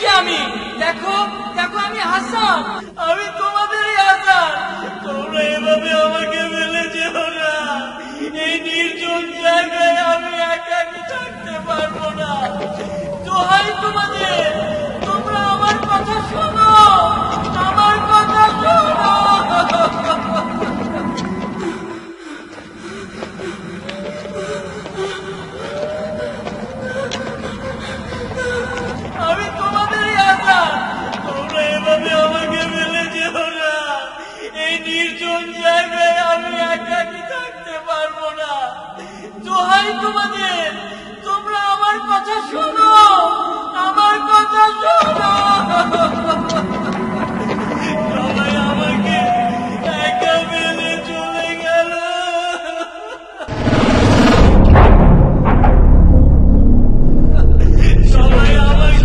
যে আমি, দেখো দেখো আমি হাসান, আমি তোমাদেরই হাসান। তোমরা এভাবে আমাকে ফেলে যেও না, এই নির্জন জায়গায় আমি একাকি থাকতে পারবো না। দোহাই তোমাদের